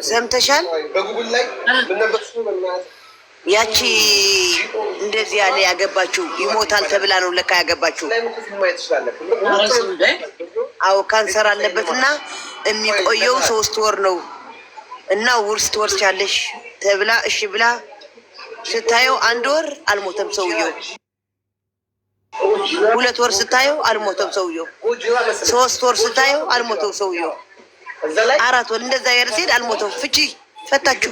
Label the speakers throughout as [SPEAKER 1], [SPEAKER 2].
[SPEAKER 1] ሰምተሻል?
[SPEAKER 2] በጉግል ላይ
[SPEAKER 1] ያቺ እንደዚህ ያለ ያገባችው ይሞታል ተብላ ነው ለካ ያገባችው። አዎ ካንሰር አለበትና የሚቆየው 3 ወር ነው እና ውርስ ትወርሻለሽ ተብላ እሺ ብላ ስታየው 1 ወር አልሞተም ሰውየው። 2 ወር ስታየው አልሞተም ሰውየው። 3 ወር ስታየው አልሞተም ሰውየው። 4 ወር እንደዛ ያርሲድ አልሞተም። ፍቺ ፈታችሁ።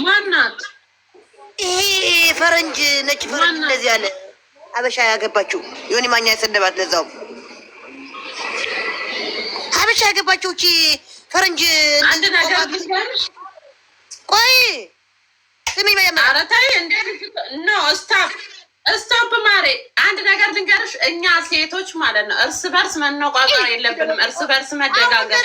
[SPEAKER 3] ማናት?
[SPEAKER 1] ይሄ ፈረንጅ ነጭ ፈረንጅ እንደዚህ ያለ ሀበሻ ያገባችው ዮኒ ማኛ ያሰደባት ለዛው ሀበሻ ያገባችው እቺ ፈረንጅ
[SPEAKER 3] አንድ ነገር ልንገርሽ።
[SPEAKER 1] ቆይ ስሚ መጀመሪያ
[SPEAKER 3] ኧረ ተይ እንደ ኖ ስቶፕ ማሬ አንድ ነገር ልንገርሽ። እኛ ሴቶች ማለት ነው እርስ በርስ መነቋቋር የለብንም። እርስ በርስ መደጋገር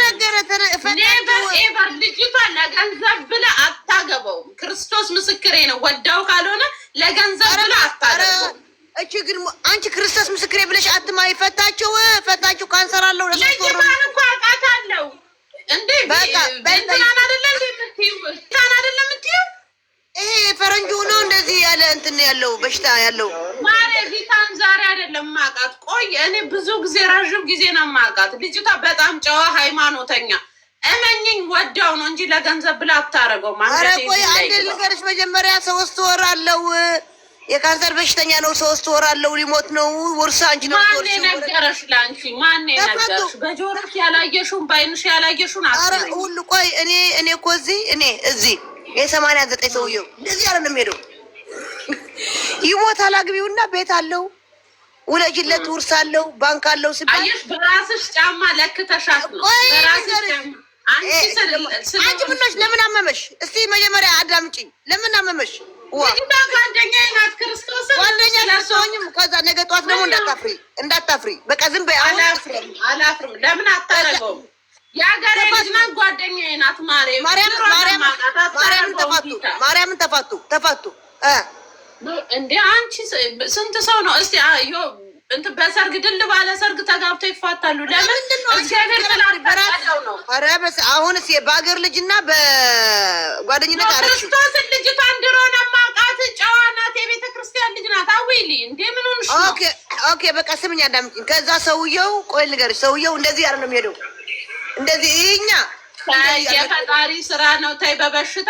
[SPEAKER 3] ኔቨር ኤቨር። ልጅቷ ለገንዘብ ብላ አታገበውም። ክርስቶስ ምስክሬ ነው። ወዳው ካልሆነ ለገንዘብ ብላ አታገበውም።
[SPEAKER 1] እቺ ግን አንቺ ክርስቶስ ምስክሬ ብለሽ አትማይ። ፈታችሁ ካንሰር አለው
[SPEAKER 3] ልጅቷን እኮ አውቃታለሁ። እንዴ በእንትናን አይደለም የምትይው
[SPEAKER 1] ይሄ ፈረንጁ ነው እንደዚህ ያለ እንትን ያለው በሽታ ያለው
[SPEAKER 3] ማለት ቪታን ዛሬ አይደለም ማቃት። ቆይ እኔ ብዙ ጊዜ ረዥም ጊዜ ነው ማቃት። ልጅቷ በጣም ጨዋ ሃይማኖተኛ፣ እመኝኝ ወዳው ነው እንጂ ለገንዘብ ብላ አታረገው ማለት ነው።
[SPEAKER 1] ኧረ ቆይ አንዴ ልንገርሽ። መጀመሪያ 3 ወር አለው የካንሰር በሽተኛ ነው። 3 ወር አለው ሊሞት ነው። ውርሳ አንቺ ነው
[SPEAKER 3] ማን ነገረሽ? ላንቺ ማን ነገረሽ? በጆሮሽ ያላየሽውን ባይንሽ ያላየሽውን
[SPEAKER 1] ኧረ ሁሉ ቆይ እኔ እኮ እዚህ የ89 ሰውየው እንደዚህ ያለ ነው የሚሄደው። ይሞታል። አግቢውና ቤት አለው፣ ውለጅለት፣ ውርስ አለው፣ ባንክ አለው ሲባል
[SPEAKER 3] አየሽ፣ በራስሽ ጫማ ለክተሻት ነው። በራስሽ ጫማ
[SPEAKER 1] አንቺ ምንሽ ለምን አመመሽ? እስቲ መጀመሪያ አዳምጪኝ። ለምን አመመሽ?
[SPEAKER 3] ልጅቷ ጓደኛዬ ናት። ክርስቶስን
[SPEAKER 1] ጓደኛ ለሰውኝም ከዛ ነገ ጠዋት ደግሞ እንዳታፍሪ። በቃ ዝም በይ።
[SPEAKER 3] አላፍርም። ለምን አታረገውም? የሀገሬ ልጅ ናት። ጓደኛዬ ናት።
[SPEAKER 1] ማርያምን ተፋቱ።
[SPEAKER 3] እንደ አንቺ ስንት ሰው ነው እስቲ እንትን በሰርግ ድል ባለ ሰርግ ተጋብተው ይፋታሉ። ለምን? እግዚአብሔር ስላልፈቀደው ነው።
[SPEAKER 1] ኧረ አሁንስ በሀገር ልጅና በጓደኝነት አረችው።
[SPEAKER 3] ክርስቶስን ልጅቷን ድሮ ነው የማውቃት። ጨዋ ናት። የቤተ ክርስቲያን ልጅ ናት። አዊሊ እንደ ምን ሆንሽ ነው?
[SPEAKER 1] ኦኬ በቃ ስምኝ አዳምጪኝ። ከዛ ሰውየው ቆይ ልንገርሽ፣ ሰውየው እንደዚህ ያለ ነው የሚሄደው። እንደዚህ ይኛ
[SPEAKER 3] የፈጣሪ ስራ ነው። ተይ በበሽታ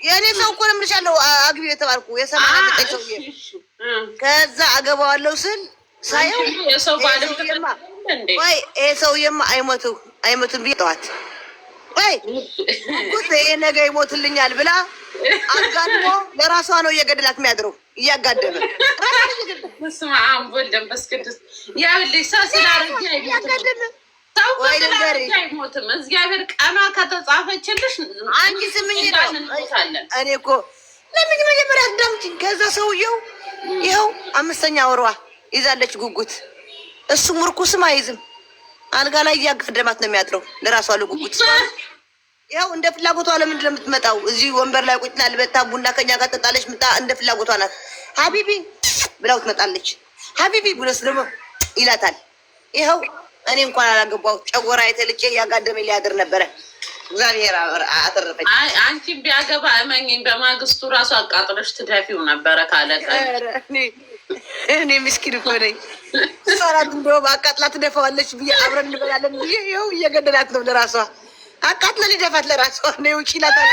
[SPEAKER 1] የኔ ሰው እኮ ነው የምልሻለሁ። አግቢ የተባልኩ የ89 ሰውዬ ከዛ አገባዋለሁ ስል ሳየው ቆይ ይሄ ሰውዬማ አይሞቱም ብዬ ተዋት። ቆይ ይሄ ነገ ይሞትልኛል ብላ አጋድሞ ለራሷ ነው እየገደላት የሚያድረው እያጋደመ
[SPEAKER 3] በስመ አብ ወወልድ ወመንፈስ ቅዱስ። ያልልሽ ሰው ስላረጀ አይሞትም። ሰው አይሞትም። እግዚአብሔር ቀኗ ከተጻፈችልሽ
[SPEAKER 1] አንቺ ስምኝ ነው። እኔ እኮ ለምን መጀመሪያ አዳምጪኝ። ከዛ ሰውየው ይኸው 5ኛ ወሯ ይዛለች ጉጉት። እሱ ምርኩስም አይዝም። አልጋ ላይ እያጋደማት ነው የሚያድረው ለራሷ ለጉጉት። ይኸው እንደ ፍላጎቷ ለምንድን ነው የምትመጣው? እዚህ ወንበር ላይ ቁጭ ልበታ ቡና ከኛ ጋር ትጠጣለች። እንደ ፍላጎቷ ናት። ሀቢቢ ብላው ትመጣለች። ሀቢቢ ብሎስ ደግሞ ይላታል። ይኸው እኔ እንኳን አላገባው ጨጎራ የተልጬ እያጋደመ ሊያድር ነበረ። እግዚአብሔር አተረፈች።
[SPEAKER 3] አንቺ ቢያገባ እመኝኝ በማግስቱ ራሱ አቃጥለሽ ትደፊው ነበረ ካለቀ።
[SPEAKER 1] እኔ ምስኪን እኮ ነኝ። ሰራት እንደውም አቃጥላ ትደፋዋለች ብዬ አብረን እንበላለን ብዬ ይኸው እየገደላት ነው ለራሷ። አቃጥላ ሊደፋት ለራሷ ነው ውጪ ይላታል።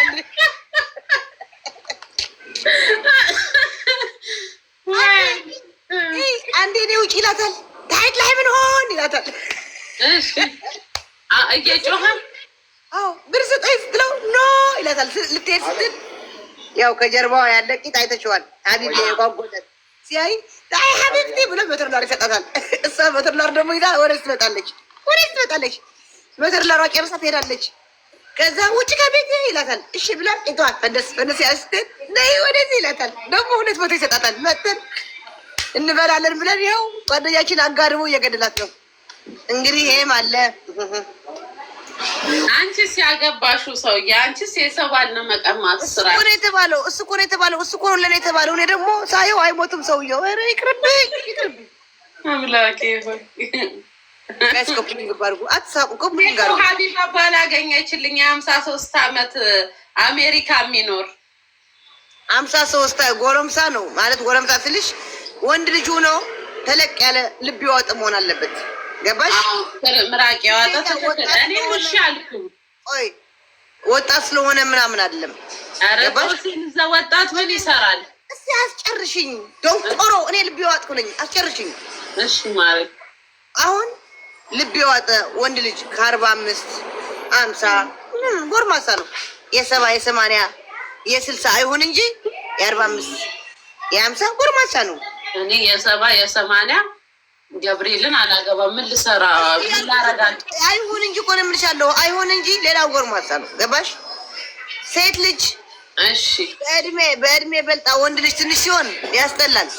[SPEAKER 1] አንዴ ነው ውጪ ይላታል። ታይት ላይ ምን ሆን ይላታል።
[SPEAKER 3] እሺ እየጮኸ
[SPEAKER 1] ብር ስጠኝ ስትለው ኖ ይላታል። ልትሄድ ስትል ያው ከጀርባዋ ያለ ቂጥ አይተሽዋል። ሀቢብ የጓጎለት ሲያይ ይ ሀቢብቲ ብሎ በትርላር ይሰጣታል። እሷ በትርላር ደግሞ ይዛ ወደዚህ ትመጣለች። በትርላሯ ጨርሳ ትሄዳለች። ከዛ ውጭ ከቤት ይላታል። እሺ ብላ ቂጧን ፈንደስ ያስትል ነይ ወደዚህ ይላታል። ደግሞ 200 ይሰጣታል። መተን እንበላለን ብለን ይኸው ጓደኛችን አጋድሞ እየገደላት ነው። እንግዲህ ይሄም አለ።
[SPEAKER 3] አንቺስ ያገባሽው ሰውዬ አንቺስ የሰው ባል ነው መቀማት ስራ
[SPEAKER 1] እሱ እኮ ነው የተባለው ለኔ የተባለው። እኔ ደግሞ ሳየው አይሞትም ሰውየው። ኧረ ይቅርብኝ
[SPEAKER 3] አምላኬ ሆይ
[SPEAKER 1] ጋይስ ኮፕሊንግ ባርጉ አትሳቁ። ኮፕሊንግ ጋር
[SPEAKER 3] ሀቢባ ባላገኘችልኝ 53 ዓመት አሜሪካ የሚኖር
[SPEAKER 1] 53 ጎረምሳ ነው ማለት ጎረምሳ ስልሽ ወንድ ልጅ ሆኖ ተለቅ ያለ ልብ ያወጣ መሆን አለበት። ገባሽ?
[SPEAKER 3] ምራቅ ያወጣ ተከተለ እኔ ውሻ አልኩኝ።
[SPEAKER 1] ቆይ ወጣት ስለሆነ ምናምን አይደለም።
[SPEAKER 3] ገባሽ? እዛ ወጣት ምን ይሰራል?
[SPEAKER 1] እስቲ አስጨርሽኝ ዶንቆሮ። እኔ ልብ ያወጣኩ ነኝ። አስጨርሽኝ።
[SPEAKER 3] እሺ ማለት
[SPEAKER 1] አሁን ልብ ያወጣ ወንድ ልጅ ከ45 50 ጎርማሳ ነው። የ70 የ80 የ60 አይሁን እንጂ የ45 የ50 ጎርማሳ ነው።
[SPEAKER 3] እኔ የ70 የ80 ገብርኤልን አላገባም። ምን ልሰራ ምን ላረጋል?
[SPEAKER 1] አይሁን እንጂ ቆነ ምልሻለሁ። አይሁን እንጂ ሌላው ጎርማሳ ነው። ገባሽ? ሴት ልጅ
[SPEAKER 3] እሺ
[SPEAKER 1] በእድሜ በልጣ ወንድ ልጅ ትንሽ ሲሆን ያስጠላል።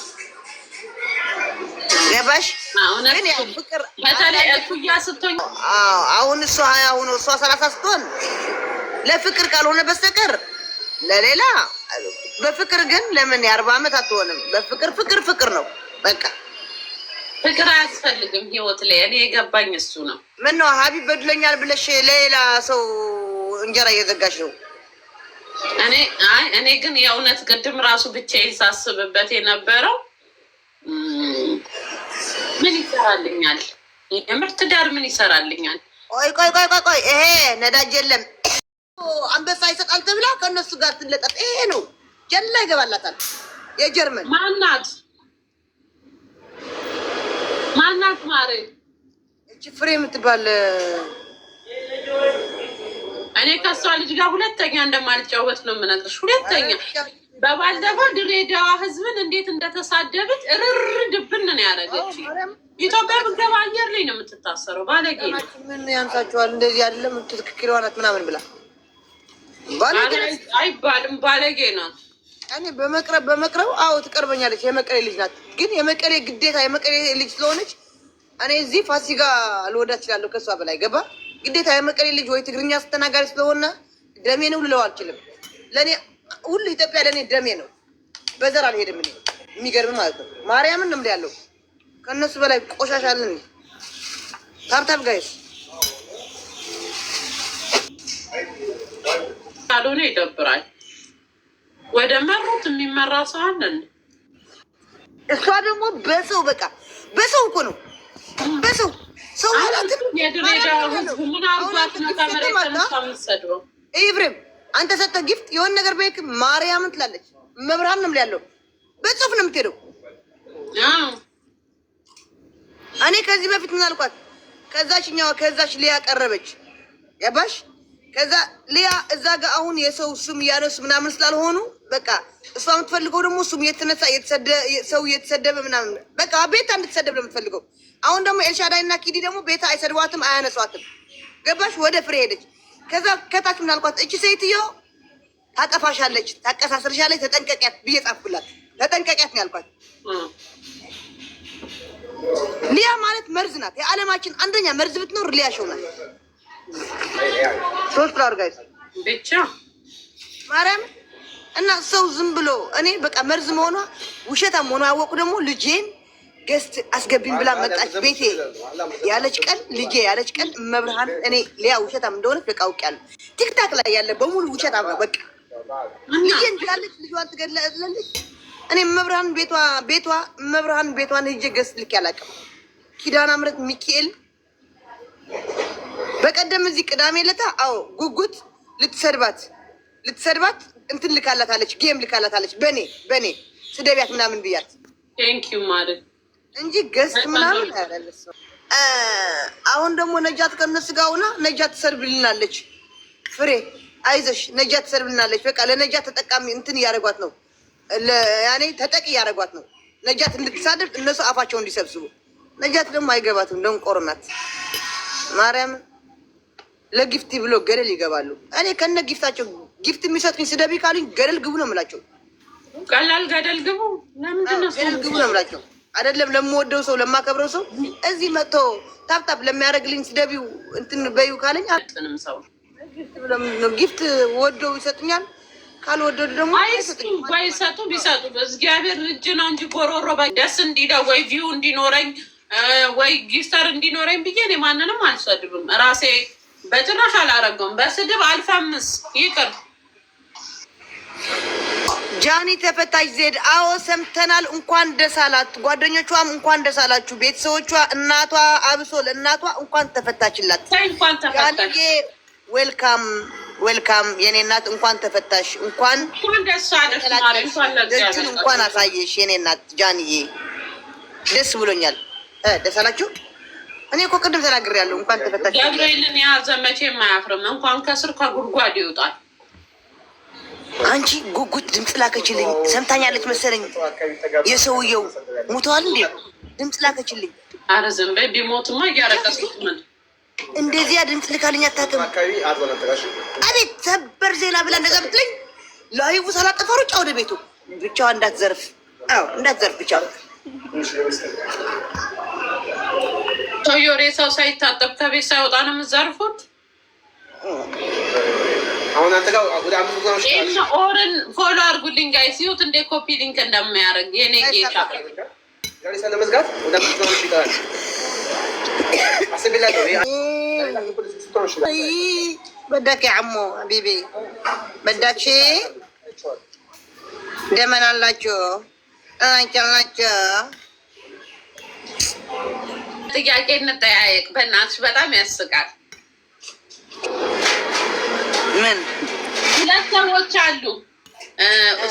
[SPEAKER 1] ገባሽ?
[SPEAKER 3] ግን ያው ፍቅር በተለይ እኩያ ስትሆን
[SPEAKER 1] አሁን እሷ 20 ሆኖ እሷ 30 ስትሆን ለፍቅር ካልሆነ በስተቀር ለሌላ በፍቅር ግን ለምን የ40 ዓመት አትሆንም? በፍቅር ፍቅር ነው በቃ።
[SPEAKER 3] ፍቅር አያስፈልግም ህይወት ላይ። እኔ የገባኝ እሱ ነው።
[SPEAKER 1] ምን ነው ሀቢብ በድለኛል ብለሽ ሌላ ሰው እንጀራ እየዘጋሽ ነው?
[SPEAKER 3] እኔ ግን የእውነት ቅድም ራሱ ብቻዬን ሳስብበት የነበረው ምን ይሰራልኛል? የምር ትዳር ምን ይሰራልኛል?
[SPEAKER 1] ቆይ ይሄ ነዳጅ የለም አንበሳ ይሰጣል ተብላ ከእነሱ ጋር ትለጠጥ። ይሄ ነው ጀላ ይገባላታል። የጀርመን
[SPEAKER 3] ማናት ማሬ
[SPEAKER 1] እቺ ፍሬ የምትባል
[SPEAKER 3] እኔ ከሷ ልጅ ጋር ሁለተኛ እንደማልጫወት ነው የምነግርሽ። ሁለተኛ በባለፈው ድሬዳዋ ህዝብን እንዴት እንደተሳደበች እርር ድብን ነው ያደረገች። ኢትዮጵያ ብትገባ አየር ላይ ነው የምትታሰረው። ባለጌ
[SPEAKER 1] ምን ያንሳቸዋል? እንደዚህ አይደለም ትክክል ሆናት ምናምን ብላ
[SPEAKER 3] አይባልም። ባለጌ ናት።
[SPEAKER 1] እኔ በመቅረብ አዎ ትቀርበኛለች። የመቀሌ ልጅ ናት። ግን የመቀሌ ግዴታ የመቀሌ ልጅ ስለሆነች እኔ እዚህ ፋሲካ ልወዳት እችላለሁ ከሷ በላይ ገባ። ግዴታ የመቀሌ ልጅ ወይ ትግርኛ አስተናጋሪ ስለሆነ ደሜ ነው ልለው አልችልም። ለእኔ ሁሉ ኢትዮጵያ ለእኔ ደሜ ነው። በዘር አልሄድም እኔ። የሚገርም ማለት ነው። ማርያምን ነው ያለው ከእነሱ በላይ ቆሻሻለን። ታብታብ ጋይስ
[SPEAKER 3] ካልሆነ ይደብራል። ወደ መሩት የሚመራ ሰው አለን።
[SPEAKER 1] እሷ ደግሞ በሰው በቃ በሰው እኮ ነው በሰው ሰው
[SPEAKER 3] የድሬዳዋ ህዝብ ምን አርጓት ነው ከመሬት ተነስታ የምትሰድበው?
[SPEAKER 1] ኢብራሂም አንተ ሰጠህ ጊፍት የሆነ ነገር በይክ ማርያምን ትላለች። መብርሃን ነው ያለው በጽሁፍ ነው የምትሄደው። እኔ ከዚህ በፊት ምን አልኳት? ከዛች ሊያ ቀረበች ገባሽ? ከዛ ሊያ እዛ ጋር አሁን የሰው ስም እያነሱ ምናምን ስላልሆኑ በቃ እሷ የምትፈልገው ደግሞ ስም እየተነሳ ሰው እየተሰደበ ምናምን በቃ ቤታ እንድትሰደብ ነው የምትፈልገው። አሁን ደግሞ ኤልሻዳይ እና ኪዲ ደግሞ ቤታ አይሰድቧትም አያነሷትም። ገባሽ? ወደ ፍሬ ሄደች። ከዛ ከታች ምን አልኳት? እቺ ሴትዮ ታጠፋሻለች፣ ታቀሳስርሻለች፣ ተጠንቀቂያት ብዬ ጻፍኩላት። ተጠንቀቂያት ነው ያልኳት። ሊያ ማለት መርዝ ናት። የዓለማችን አንደኛ መርዝ ብትኖር ሊያ ሾው ናት። ሶስት ፍላወር ጋይስ
[SPEAKER 3] ብቻ
[SPEAKER 1] ማርያም እና ሰው ዝም ብሎ እኔ በቃ መርዝ መሆኗ ውሸታም መሆኗ ያወቁ ደግሞ ልጄን ገስት አስገቢኝ ብላ መጣች ቤቴ ያለች ቀን ልጄ ያለች ቀን መብርሃን እኔ ሊያ ውሸታም እንደሆነች በቃ አውቄያለሁ። ቲክታክ ላይ ያለ በሙሉ ውሸታም ነው። በቃ ልጄን ያለች ልጇን ትገድላለች። እኔ መብርሃን ቤቷን ሂጄ ገስት ልክ ያላቀም ኪዳነ ምሕረት ሚካኤል በቀደም እዚህ ቅዳሜ ለታ አዎ ጉጉት ልትሰድባት እንትን ልካላታለች፣ ጌም ልካላታለች። በኔ ስደቢያት ምናምን ብያት
[SPEAKER 3] ቴንኪው ማለት
[SPEAKER 1] እንጂ ገስት ምናምን ያላለስ። አሁን ደግሞ ነጃት ከነሱ ጋር ሆና ነጃት ትሰርብልናለች። ፍሬ አይዘሽ ነጃት ትሰርብልናለች። በቃ ለነጃት ተጠቃሚ እንትን እያደረጓት ነው፣ ያኔ ተጠቂ እያደረጓት ነው። ነጃት እንድትሳደብ እነሱ አፋቸውን እንዲሰብስቡ። ነጃት ደግሞ አይገባትም፣ ደንቆሮ ናት። ማርያም ለጊፍት ብሎ ገደል ይገባሉ። እኔ ከነ ጊፍታቸው ጊፍት የሚሰጡኝ ስደቢ ካሉኝ ገደል ግቡ ነው የምላቸው።
[SPEAKER 3] ቀላል ገደል ግቡ። ለምንድን ነው
[SPEAKER 1] ገደል ግቡ ነው የምላቸው? አይደለም ለምወደው ሰው ለማከብረው ሰው እዚህ መጥቶ ታፕታፕ ለሚያደርግልኝ ስደቢው እንትን በዩ ካለኝ
[SPEAKER 3] አጥንም ሰው
[SPEAKER 1] ጊፍት ወደው ይሰጡኛል። ካልወደዱ ደግሞ
[SPEAKER 3] ባይሰጡ ቢሰጡ እግዚአብሔር እጅ ነው እንጂ ጎሮሮ ደስ እንዲለው ወይ ቪው እንዲኖረኝ ወይ ጊፍተር እንዲኖረኝ ብዬ እኔ ማንንም አልሰድብም። ራሴ በጭራሽ አላረገውም። በስድብ አልፈምስ ይቅር።
[SPEAKER 1] ጃኒ ተፈታች ዜድ። አዎ ሰምተናል። እንኳን ደስ አላት። ጓደኞቿም እንኳን ደስ አላችሁ። ቤተሰቦቿ፣ እናቷ አብሶ ለእናቷ እንኳን ተፈታችላት።
[SPEAKER 3] እንኳን ተፈታች።
[SPEAKER 1] ዌልካም ዌልካም የኔ እናት እንኳን ተፈታሽ። እንኳን
[SPEAKER 3] ደስ አለሽ ማለት
[SPEAKER 1] እንኳን አሳየሽ የኔ እናት ጃንዬ። ደስ ብሎኛል። ደስ አላችሁ። እኔ እኮ ቅድም ተናግሬያለሁ። እንኳን ተፈታሽ።
[SPEAKER 3] ገብርኤልን የያዘ መቼም አያፍርም። እንኳን ከስር ከጉድጓድ ይውጣል።
[SPEAKER 1] አንቺ ጉጉት ድምፅ ላከችልኝ። ሰምታኛለች መሰለኝ። የሰውየው ሙተዋል እንዴ? ድምፅ ላከችልኝ።
[SPEAKER 3] አረ ዝም በይ። ቢሞትማ እያረቀስኩት ምን
[SPEAKER 1] እንደዚያ ድምፅ ልካልኝ አታውቅም። አቤት ሰበር ዜና ብላ እንደዛ ብትለኝ ላይቡ ሳላጠፋ ሩጫ ወደ ቤቱ። ብቻዋ እንዳትዘርፍ። አዎ እንዳትዘርፍ ብቻ።
[SPEAKER 3] ቶዮሬ ሰው ሳይታጠብ ከቤት ሳይወጣ ነው የምትዘርፉት።
[SPEAKER 2] አሁን አንተ ጋር ወደ አምስት
[SPEAKER 3] ኦርን ፎሎ አድርጉልኝ ጋይስ። ይሁት እንደ ኮፒ ሊንክ እንደማያደርግ የኔ ጌታ
[SPEAKER 2] ለመዝጋት ወደ አምስት ይቀራል።
[SPEAKER 1] በዳክ አሞ ሀቢቢ በዳክ እንደምን አላችሁ? አንቻላችሁ።
[SPEAKER 3] ጥያቄ እንጠያየቅ በእናትሽ። በጣም ያስቃል።
[SPEAKER 1] ምን
[SPEAKER 3] ሁለት ሰዎች አሉ።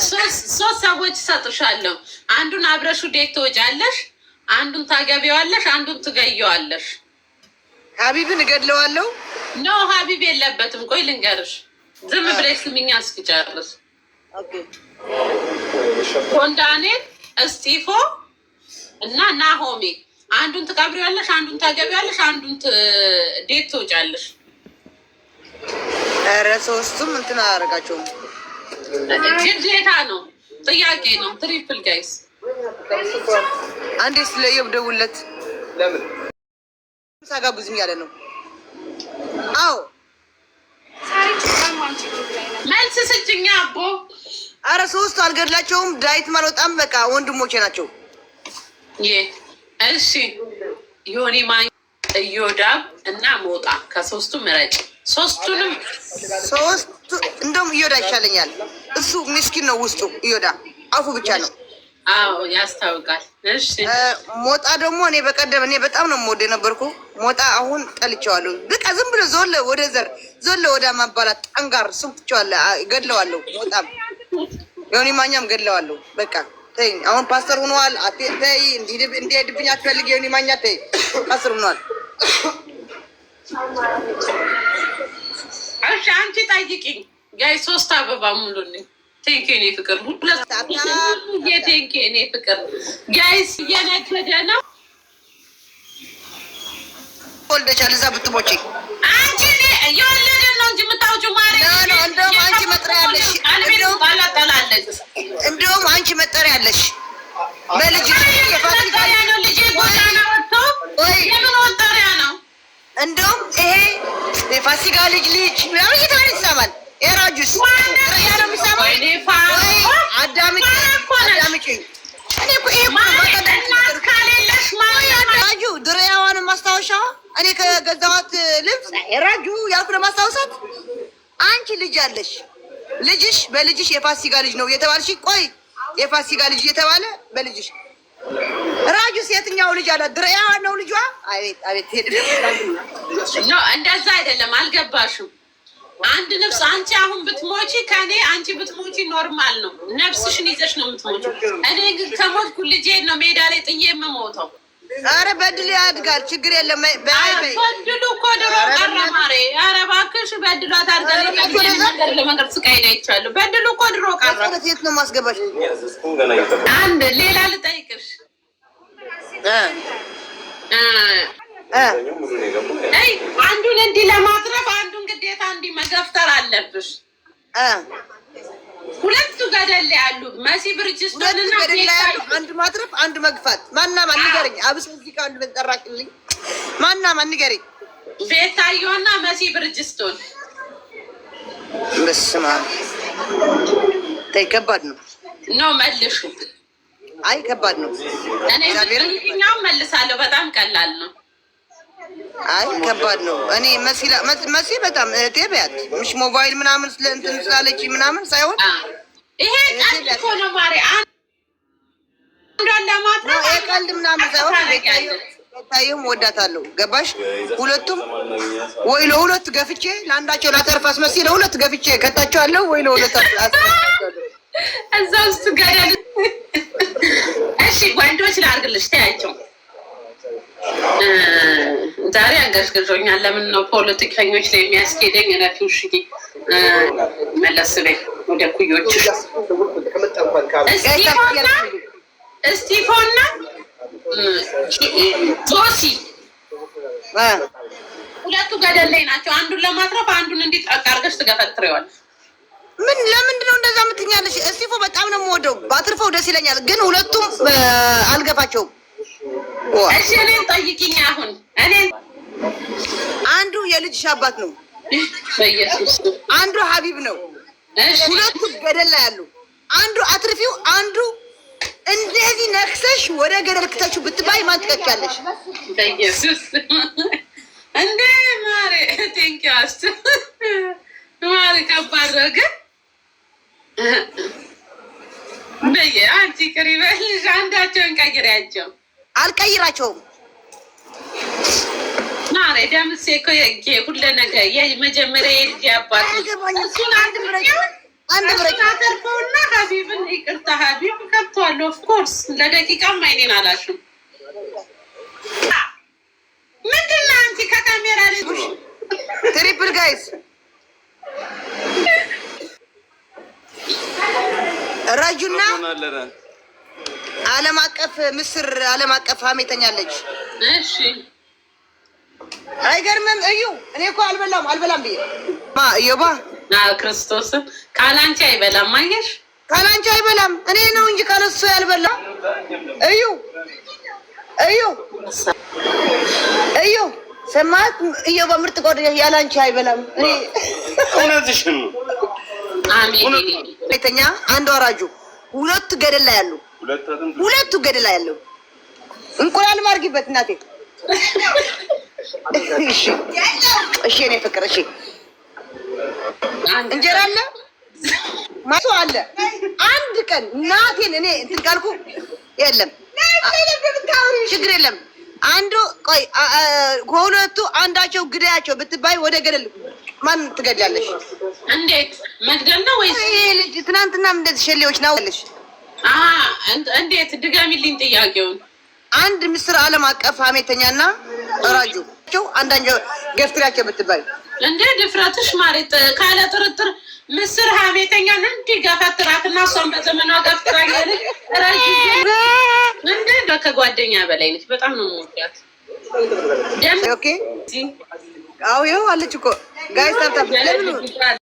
[SPEAKER 3] ሶስት ሰዎች እሰጥሻለሁ። አንዱን አብረሹ ዴት ትወጫለሽ፣ አንዱን ታገቢዋለሽ፣ አንዱን ትገየዋለሽ።
[SPEAKER 1] ሀቢብን እገድለዋለሁ።
[SPEAKER 3] ኖ ሀቢብ የለበትም። ቆይ ልንገርሽ። ዝም ብለሽ ስሚኝ እስኪጨርስ። ኮንዳኔል፣ እስጢፎ እና ናሆሜ። አንዱን ትቀብሪዋለሽ፣ አንዱን ታገቢዋለሽ፣ አንዱን ዴት ትወጫለሽ።
[SPEAKER 1] ኧረ ሶስቱም እንትን አያደርጋቸውም።
[SPEAKER 3] ግዴታ ነው። ጥያቄ ነው። ትሪፕል ጋይስ።
[SPEAKER 1] አንዴ ስለየው ደውለት።
[SPEAKER 2] ለምን
[SPEAKER 1] ሳጋብዝኝ ያለ ነው? አዎ
[SPEAKER 3] መልስ ስጭኛ አቦ።
[SPEAKER 1] አረ ሶስቱ አልገድላቸውም። ዳይት ማልወጣም። በቃ ወንድሞቼ ናቸው።
[SPEAKER 3] እሺ ዮኒ ማኛ፣ እዮዳብ እና ሞጣ ከሶስቱ ምረጭ። ሶስቱንም
[SPEAKER 1] ሶስቱ እንደውም እዮዳ ይሻለኛል። እሱ ምስኪን ነው ውስጡ። እዮዳ አፉ ብቻ ነው።
[SPEAKER 3] አዎ ያስታውቃል። እሺ
[SPEAKER 1] ሞጣ ደግሞ እኔ በቀደም እኔ በጣም ነው የምወደ ነበርኩ። ሞጣ አሁን ጠልቼዋለሁ። በቃ ዝም ብሎ ዞለ ወደ ዘር ዞለ ወደ ማባላት ጠንጋር እሱም ትቼዋለሁ። ገድለዋለሁ። ሞጣም ዮኒ ማኛም ገድለዋለሁ። በቃ ተይ። አሁን ፓስተር ሆነዋል። ተይ እንዲሄድብኝ አትፈልግ። ዮኒ ማኛ ተይ፣ ፓስተር ሆነዋል።
[SPEAKER 3] እሺ አንቺ ጠይቂኝ ጋይ። ሶስት አበባ ሙሉልኝ። ቴንኪ ኔ ፍቅር። ቴንኪ ኔ ፍቅር። ጋይስ እየነደደ ነው።
[SPEAKER 1] ወልደሻል። እዛ ብትሞጪ
[SPEAKER 3] አንቺ የወለደ ነው እንጂ የምታውጪው ማለት ነው።
[SPEAKER 1] እንደውም አንቺ መጠሪያ ያለሽ እንደውም አንቺ መጠሪያ ያለሽ በልጅ
[SPEAKER 3] መጠሪያ ነው። ልጄ ጎዳና ወጥቶ የምን ወጠሪያ ነው? እንደውም
[SPEAKER 1] ይሄ የፋሲካ ልጅ ምናምን እየተባለ ይሰማል። የራጁስ ያ ነው የሚሰማው። አዳምጪ እኔ እኮ ይሄ ራጁ ድሬያዋንም ማስታወሻ እኔ ከገዛኋት ልብስ ራጁ ያልኩ ለማስታወሳት አንቺ ልጅ አለሽ። ልጅሽ በልጅሽ የፋሲካ ልጅ ነው የተባልሽ። ቆይ የፋሲካ ልጅ የተባለ በልጅሽ ራጁስ የትኛው ልጅ አላት? ድሬያ ነው ልጇ። አቤት አቤት ሄድ
[SPEAKER 3] ነው። እንደዛ አይደለም። አልገባሽም። አንድ ነፍስ አንቺ አሁን ብትሞቺ ከኔ አንቺ ብትሞቺ ኖርማል ነው። ነፍስሽን ይዘሽ ነው የምትሞቺ። እኔ ግን ከሞትኩ ልጄን ነው ሜዳ ላይ ጥዬ የምሞተው።
[SPEAKER 1] አረ በድል ያድጋል። ችግር የለም።
[SPEAKER 3] በድሉ እኮ ድሮ ቀረ ማሬ። አረ እባክሽ በድሏት አድርጋ ለመንገድ ስቃይ ላይ ይቻሉ። በድሉ እኮ ድሮ ቀረ።
[SPEAKER 1] የት ነው ማስገባሽ?
[SPEAKER 3] አንድ ሌላ ልጠይቅሽ። አንዱን እንዲህ ለማትረፍ አንዱን ግዴታ እንዲህ መገፍተር አለብሽ። ሁለቱ ገደል ያሉ መሲ ብርጅስቶን እና
[SPEAKER 1] አንድ ማትረፍ አንድ መግፋት። ማና ማን ንገረኝ። አብሶ እዚህ ጋር አንድ በጠራቅልኝ። ማና ማን ንገረኝ።
[SPEAKER 3] ቤታዮና መሲ ብርጅስቶን።
[SPEAKER 1] በስመ አብ ተይ፣ ከባድ ነው።
[SPEAKER 3] ኖ መልሹ።
[SPEAKER 1] አይ ከባድ ነው።
[SPEAKER 3] እኔ ይሄኛው መልሳለሁ። በጣም ቀላል ነው።
[SPEAKER 1] አይ ከባድ ነው። እኔ መሲ በጣም እህቴ ቢያት ምሽ ሞባይል ምናምን እንትን ስላለች ምናምን ሳይሆን
[SPEAKER 3] ይሄ ቀልድ እኮ ነው ማሪ። አንዷን ለማጥራት
[SPEAKER 1] ይሄ ቀልድ ምናምን ሳይሆን ቤታየም ወዳታለሁ። ገባሽ? ሁለቱም ወይ ለሁለት ገፍቼ ለአንዳቸው ላተርፋስ መሲ ለሁለት ገፍቼ ከታቸዋለሁ ወይ ለሁለት
[SPEAKER 3] እዛ ውስጥ ገደል። እሺ ወንዶች ላድርግልሽ ተያቸው። ዛሬ አንገሽግሾኛል። ለምን ነው ፖለቲከኞች ላይ የሚያስኬደኝ? ረፊው ሽጌ መለስ በይ ወደ ኩዮች። እስጢፎና ጆሲ ሁለቱ ገደል ላይ ናቸው። አንዱን ለማትረፍ አንዱን እንዲጠቅ አድርገሽ ትገፈትሬዋለሽ።
[SPEAKER 1] ምን ለምንድን ነው እንደዛ የምትኛለሽ? እስጢፎ በጣም ነው የምወደው፣ ባትርፈው ደስ ይለኛል። ግን ሁለቱም አልገፋቸውም።
[SPEAKER 3] እሺ እኔን ጠይቂኝ አሁን።
[SPEAKER 1] አንዱ የልጅሽ አባት ነው፣
[SPEAKER 3] በኢየሱስ
[SPEAKER 1] አንዱ ሀቢብ ነው። ሁለቱ ገደል ላይ ያሉ፣ አንዱ አትርፊው፣ አንዱ እንደዚህ ነክሰሽ ወደ ገደል ክተሽው ብትባይ ማን ትቀጫለሽ?
[SPEAKER 3] በኢየሱስ እንደ ማሬ ቴንኪያስ ማሬ ከባድ ነው ግን አንቺ ቅሪ በልሽ። አንዳቸውን ቀይሪያቸው።
[SPEAKER 1] አልቀይራቸውም
[SPEAKER 3] ማሬ ደምሴ እኮ ሁለ ነገር የመጀመሪያ የልጅ አባት እሱን አንድ ተርፈውና ሀቢብን ይቅርታ ሀቢብ ከብተዋል። ኦፍኮርስ ለደቂቃም አይኔን አላሽም። ምንድን ነው አንቺ ከካሜራ ላይ
[SPEAKER 1] ትሪፕል ጋይስ ረጁና ዓለም አቀፍ ምስር ዓለም አቀፍ ሀሜተኛለች።
[SPEAKER 3] እሺ
[SPEAKER 1] አይገርምም? እዩ እኔ እኮ አልበላም ብዬ እዮባ
[SPEAKER 3] ክርስቶስን ካላንቺ አይበላም። አየሽ
[SPEAKER 1] ካላንቺ አይበላም። እኔ ነው እንጂ ካለሱ ያልበላ። እዩ ሰማት እዮባ ምርጥ ጓደኛ ያላንቺ አይበላም። እኔ
[SPEAKER 4] እውነትሽ ነው።
[SPEAKER 3] አሜን።
[SPEAKER 1] ሁለተኛ አንዱ አራጁ ሁለቱ ገደል ላይ ያሉ ሁለቱ ገደል ላይ ያሉ እንቁላል ማርጊበት እናቴ። እሺ እኔ ፍቅር እሺ እንጀራ አለ ማሶ አለ። አንድ ቀን እናቴን እኔ እንትን ካልኩ የለም ችግር የለም። አንዱ ቆይ ከሁለቱ አንዳቸው ግዳያቸው ብትባይ ወደ ገደል ማን ትገድያለሽ?
[SPEAKER 3] እንዴት መግደል ነው ወይስ
[SPEAKER 1] ይሄ ልጅ ትናንትናም እንደዚህ ሸሌዎች ነው ያለሽ?
[SPEAKER 3] እንዴት ድጋሚልኝ ጥያቄውን።
[SPEAKER 1] አንድ ምስር ዓለም አቀፍ ሀሜተኛና ራጁ አንዳንጃው ገፍትሪያቸው ብትባይ
[SPEAKER 3] እንዴ ድፍረትሽ ማለት ካለ ጥርጥር ምስር ሀሜተኛን እንዲህ ገፈትራትና እሷን በዘመኗ ገፍትራኛለች። ራጁ እንዴ ከጓደኛ በላይ ነች። በጣም ነው የምወዳት።
[SPEAKER 1] ኦኬ አዎ ይኸው አለች እኮ ጋይስ ታብታብ